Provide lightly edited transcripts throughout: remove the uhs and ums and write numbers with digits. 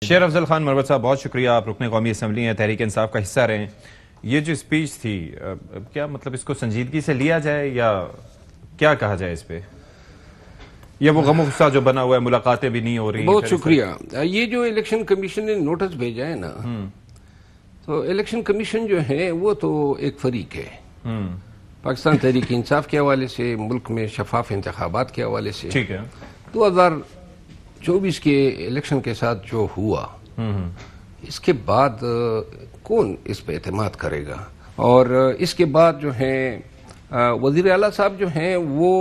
شیر افضل خان مروت صاحب، بہت شکریہ. آپ رکن قومی اسمبلی ہیں، تحریک انصاف کا حصہ رہے ہیں. یہ جو اسپیچ تھی، کیا مطلب اس کو سنجیدگی سے لیا جائے یا کیا کہا جائے اس پہ؟ یا وہ غم و غصہ جو بنا ہوا ہے، ملاقاتیں بھی نہیں ہو رہی؟ بہت شکریہ. یہ جو الیکشن کمیشن نے نوٹس بھیجا ہے نا، تو الیکشن کمیشن جو ہے وہ تو ایک فریق ہے. پاکستان تحریک انصاف کے حوالے سے، ملک میں شفاف انتخابات کے حوالے سے، ٹھیک ہے، 2024 کے الیکشن کے ساتھ جو ہوا، اس کے بعد کون اس پہ اعتماد کرے گا؟ اور اس کے بعد جو ہے وزیر اعلیٰ صاحب جو ہیں وہ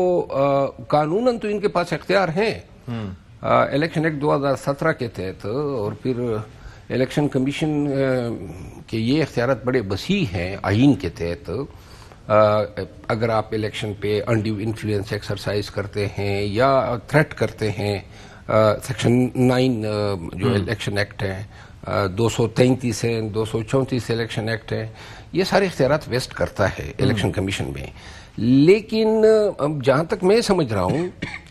قانوناً تو ان کے پاس اختیار ہیں الیکشن ایکٹ 2017 کے تحت، اور پھر الیکشن کمیشن کے یہ اختیارات بڑے وسیع ہیں آئین کے تحت. اگر آپ الیکشن پہ انڈیو انفلوئنس ایکسرسائز کرتے ہیں یا تھریٹ کرتے ہیں، سیکشن 9 جو الیکشن ایکٹ ہے، 233 ہے، 234 الیکشن ایکٹ ہے، یہ سارے اختیارات ویسٹ کرتا ہے الیکشن کمیشن میں. لیکن جہاں تک میں سمجھ رہا ہوں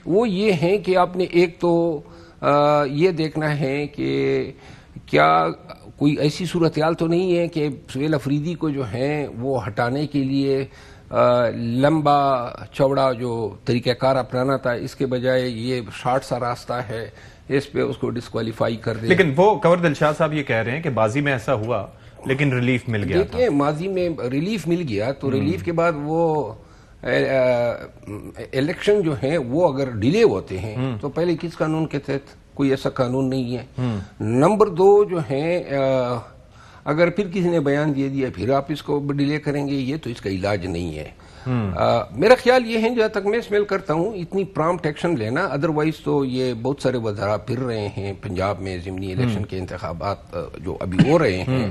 وہ یہ ہے کہ آپ نے ایک تو یہ دیکھنا ہے کہ کیا کوئی ایسی صورتحال تو نہیں ہے کہ سہیل افریدی کو جو ہیں وہ ہٹانے کے لیے لمبا چوڑا جو طریقہ کار اپنانا تھا، اس کے بجائے یہ شارٹ سا راستہ ہے، اس پہ اس کو ڈسکوالیفائی کر دیں. لیکن وہ کنور دلشاد صاحب یہ کہہ رہے ہیں کہ بازی میں ایسا ہوا لیکن ریلیف مل گیا تھا. دیکھیں، ماضی میں ریلیف مل گیا تو ریلیف کے بعد وہ الیکشن جو ہیں وہ اگر ڈیلے ہوتے ہیں تو پہلے کس قانون کے تحت؟ کوئی ایسا قانون نہیں ہے. نمبر 2 جو ہیں، اگر پھر کسی نے بیان دے دیا پھر آپ اس کو ڈیلے کریں گے، یہ تو اس کا علاج نہیں ہے. میرا خیال یہ ہے، جہاں تک میں اسمیل کرتا ہوں، اتنی پرامپٹ ایکشن لینا، ادروائز تو یہ بہت سارے وزراء پھر رہے ہیں پنجاب میں ضمنی الیکشن کے انتخابات جو ابھی ہو رہے ہیں.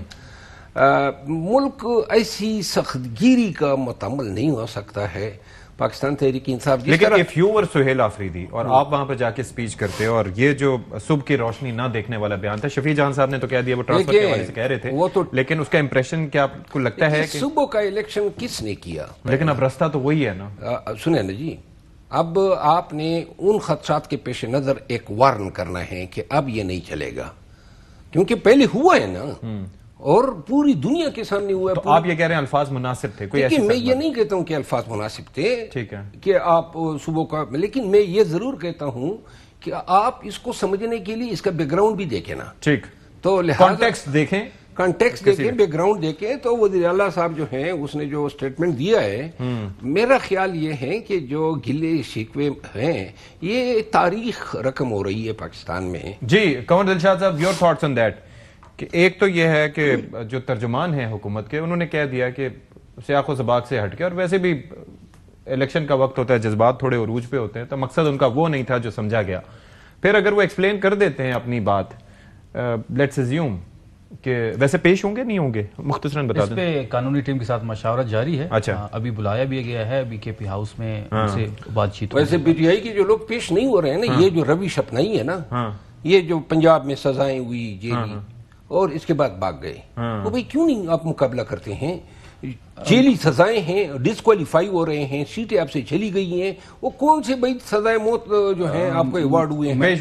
ملک ایسی سخت گیری کا متحمل نہیں ہو سکتا ہے. پاکستان تحریک انصاف لیکن if you were Sohail Afridi اور آپ وہاں پہ جا کے سپیچ کرتے اور یہ جو صبح کی روشنی نہ دیکھنے والا بیان تھا، شفیع جہاں صاحب نے تو کہہ دیا وہ ٹرانسفر کے حوالے سے کہہ رہے تھے، لیکن اس کا امپریشن کیا آپ کو لگتا ہے کہ صبح کا الیکشن کس نے کیا؟ لیکن اب راستہ تو وہی ہے نا. سنیں نا جی، اب آپ نے ان خدشات کے پیش نظر ایک وارن کرنا ہے کہ اب یہ نہیں چلے گا، کیونکہ پہلے ہوا ہے نا اور پوری دنیا کے سامنے ہوا ہے. تو آپ یہ کہہ رہے ہیں الفاظ مناسب تھے؟ کوئی ایسی میں یہ نہیں کہتا ہوں کہ الفاظ مناسب تھے، ٹھیک ہے، کہ آپ صبح کا، لیکن میں یہ ضرور کہتا ہوں کہ آپ اس کو سمجھنے کے لیے اس کا بیک گراؤنڈ بھی دیکھیں نا. ٹھیک، تو لہٰذا کانٹیکسٹ دیکھیں، کانٹیکسٹ دیکھیں، بیک گراؤنڈ دیکھیں. تو وزیر اعلیٰ صاحب جو ہیں اس نے جو سٹیٹمنٹ دیا ہے، میرا خیال یہ ہے کہ جو گلے شکوے ہیں یہ تاریخ رقم ہو رہی ہے پاکستان میں. جی کنور دلشاد صاحب، یور تھاٹس آن دیٹ؟ کہ ایک تو یہ ہے کہ جو ترجمان ہیں حکومت کے، انہوں نے کہہ دیا کہ سیاق و سباق سے ہٹ کے، اور ویسے بھی الیکشن کا وقت ہوتا ہے، جذبات تھوڑے عروج پہ ہوتے ہیں، تو مقصد ان کا وہ نہیں تھا جو سمجھا گیا. پھر اگر وہ ایکسپلین کر دیتے ہیں اپنی بات، لیٹس اسیوم کہ ویسے پیش ہوں گے نہیں ہوں گے، مختصراً بتا دیں. اس پہ قانونی ٹیم کے ساتھ مشاورت جاری ہے. اچھا، ابھی بلایا بھی گیا ہے بی کے پی ہاؤس میں، ان سے بات چیت. ویسے پی ٹی آئی کے جو لوگ پیش نہیں ہو رہے ہیں نا، یہ جو روش اپنائی ہے نا، یہ جو پنجاب میں سزائیں ہوئی جیلی اور اس کے بعد بھاگ گئے، وہ بھئی کیوں نہیں آپ مقابلہ کرتے ہیں؟ جیلی سزائیں ہیں، ڈسکوالیفائی ہو رہے ہیں، سیٹیں آپ سے چلی گئی ہیں، وہ کون سے بھئی سزائے موت جو ہیں آپ کو ایوارڈ ہوئے ہیں؟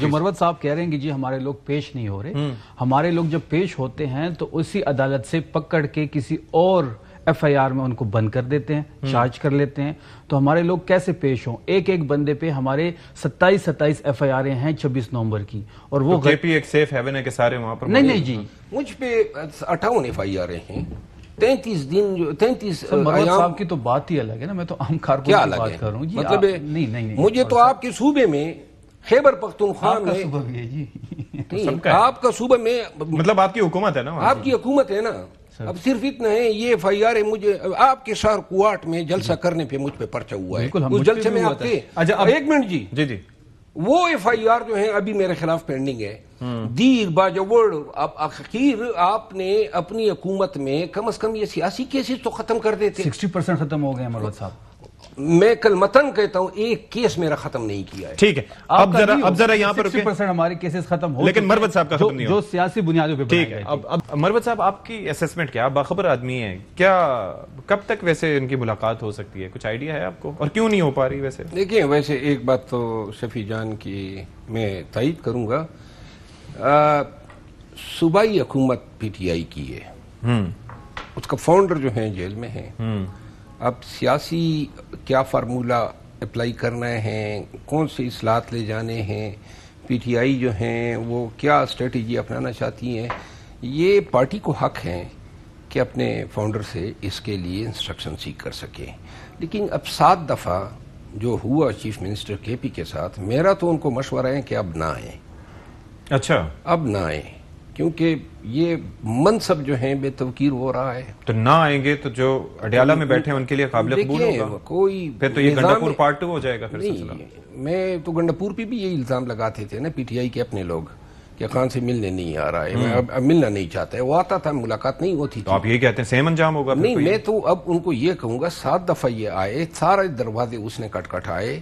جو مروت صاحب کہہ رہے ہیں کہ جی ہمارے لوگ پیش نہیں ہو رہے، ہمارے لوگ جب پیش ہوتے ہیں تو اسی عدالت سے پکڑ کے کسی اور ایف آئی آر میں ان کو بند کر دیتے ہیں، چارج کر لیتے ہیں. تو ہمارے لوگ کیسے پیش ہوں؟ ایک بندے پہ ہمارے 27 ایف آئی آریں ہیں 26 نومبر کی، اور وہ کے پی ایک سیف ہیون ہے کہ سارے وہاں پر نہیں جی، مجھ پہ 58 ایف آئی آریں ہیں، 33 دن جو 33 مروت صاحب کی تو بات ہی الگ ہے نا، میں تو عام کارکن کی بات کر رہا ہوں. مطلب مجھے تو آپ کے صوبے میں خیبر پختونخوا میں، صوبہ بھی ہے جی، آپ کا صوبہ میں، مطلب آپ کی حکومت ہے نا، آپ کی حکومت ہے نا. اب صرف اتنا ہے، یہ ایف آئی آر ہے، مجھے آپ کے شہر کوارٹ میں جلسہ کرنے پہ مجھ پہ پرچہ ہوا ہے، اس جلسے میں آپ تھے. ایک منٹ جی، وہ ایف آئی آر جو ہیں ابھی میرے خلاف پینڈنگ ہے. دیر باجوڑ، اب اخیر آپ نے اپنی حکومت میں کم از کم یہ سیاسی کیسز تو ختم کر دیتے. 60% ختم ہو گئے ہیں مروت صاحب. میں کل متن کہتا ہوں ایک کیس میرا ختم نہیں کیا ہے. ٹھیک ہے، اب ذرا یہاں پر 60% ہمارے کیسز ختم ہو، لیکن مروت صاحب کا ختم نہیں ہو، جو سیاسی بنیادوں پہ. ٹھیک ہے، اب مروت صاحب آپ کی اسیسمنٹ کیا؟ آپ باخبر آدمی ہیں، کیا کب تک ویسے ان کی ملاقات ہو سکتی ہے؟ کچھ آئیڈیا ہے آپ کو؟ اور کیوں نہیں ہو پا رہی ویسے؟ دیکھیں، ویسے ایک بات تو شفیع جان کی میں تائید کروں گا صوبائی حکومت پی ٹی آئی کی ہے، اس کا فاؤنڈر جو ہیں جیل میں ہیں. اب سیاسی کیا فارمولہ اپلائی کرنا ہے، کون سی اصلاحات لے جانے ہیں، پی ٹی آئی جو ہیں وہ کیا اسٹریٹجی اپنانا چاہتی ہیں، یہ پارٹی کو حق ہے کہ اپنے فاؤنڈر سے اس کے لیے انسٹرکشن سیک کر سکیں. لیکن اب 7 دفعہ جو ہوا چیف منسٹر کے پی کے ساتھ، میرا تو ان کو مشورہ ہے کہ اب نہ آئیں. اچھا، اب نہ آئیں، کیونکہ یہ منصب جو ہیں بے توقیر ہو رہا ہے. تو نہ آئیں گے تو جو اڈیالہ میں بیٹھے ہیں ان کے لیے قابل قبول ہوگا؟ کوئی پھر تو یہ گنڈا پور پارٹ 2 ہو جائے گا پھر سلسلہ. میں تو گنڈا پور پہ بھی یہی الزام لگاتے تھے نا پی ٹی آئی کے اپنے لوگ کہ خان سے ملنے نہیں آ رہا ہے، میں اب ملنا نہیں چاہتا ہے. وہ آتا تھا، ملاقات نہیں ہوتی تو آپ یہی کہتے ہیں سیم انجام ہوگا؟ نہیں، میں تو اب ان کو یہ کہوں گا 7 دفعہ یہ آئے، سارے دروازے اس نے کٹ آئے،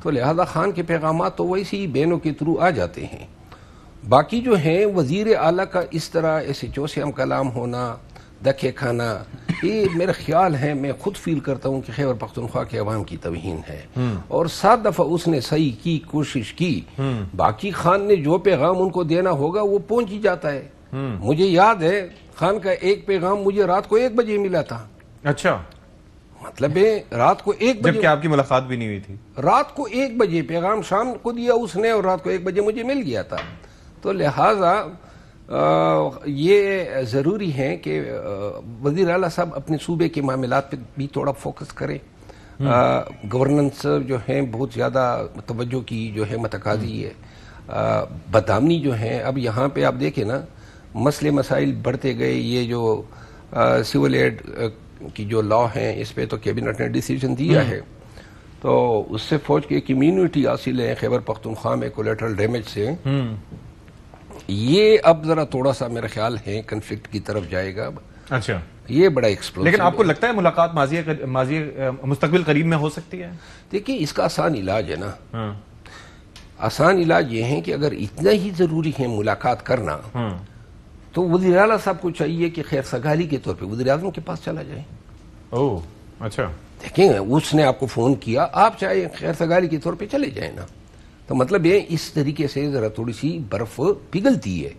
تو لہذا خان کے پیغامات تو ویسے ہی بینوں کے تھرو آ جاتے ہیں. باقی جو ہیں وزیر اعلیٰ کا اس طرح ایسے چوسے ہم کلام ہونا، دکے کھانا، یہ میرا خیال ہے، میں خود فیل کرتا ہوں کہ خیبر پختونخوا کے عوام کی توہین ہے. اور 7 دفعہ اس نے صحیح کی کوشش کی. باقی خان نے جو پیغام ان کو دینا ہوگا وہ پہنچ ہی جاتا ہے. مجھے یاد ہے خان کا ایک پیغام مجھے رات کو 1 بجے ملا تھا. اچھا، مطلب ہے رات کو 1 بجے، جبکہ آپ کی ملاقات بھی نہیں ہوئی تھی. رات کو 1 بجے پیغام شام کو دیا اس نے اور رات کو 1 بجے مجھے مل گیا تھا. تو لہٰذا یہ ضروری ہے کہ وزیر اعلیٰ صاحب اپنے صوبے کے معاملات پہ بھی تھوڑا فوکس کریں. گورننس جو ہیں بہت زیادہ توجہ کی جو ہے متقاضی ہے. بدامنی جو ہے اب یہاں پہ آپ دیکھیں نا، مسئلے مسائل بڑھتے گئے. یہ جو سول ایڈ کی جو لا ہیں اس پہ تو کیبنٹ نے ڈیسیجن دیا ہے، تو اس سے فوج کی ایک امیونٹی حاصل ہے خیبر پختونخوا میں کولیٹرل ڈیمیج سے. یہ اب ذرا تھوڑا سا میرا خیال ہے کنفلکٹ کی طرف جائے گا. اچھا، یہ بڑا ایکسپلوسیو. لیکن آپ کو لگتا ہے ملاقات ماضی مستقبل قریب میں ہو سکتی ہے؟ دیکھیں اس کا آسان علاج ہے نا. آسان علاج یہ ہے کہ اگر اتنا ہی ضروری ہے ملاقات کرنا تو وزیر اعلیٰ صاحب کو چاہیے کہ خیر سگالی کے طور پہ وزیر اعظم کے پاس چلا جائے. اوہ اچھا، دیکھیں اس نے آپ کو فون کیا، آپ چاہے خیر سگالی کے طور پہ چلے جائیں نا. تو مطلب یہ اس طریقے سے ذرا تھوڑی سی برف پگھلتی ہے.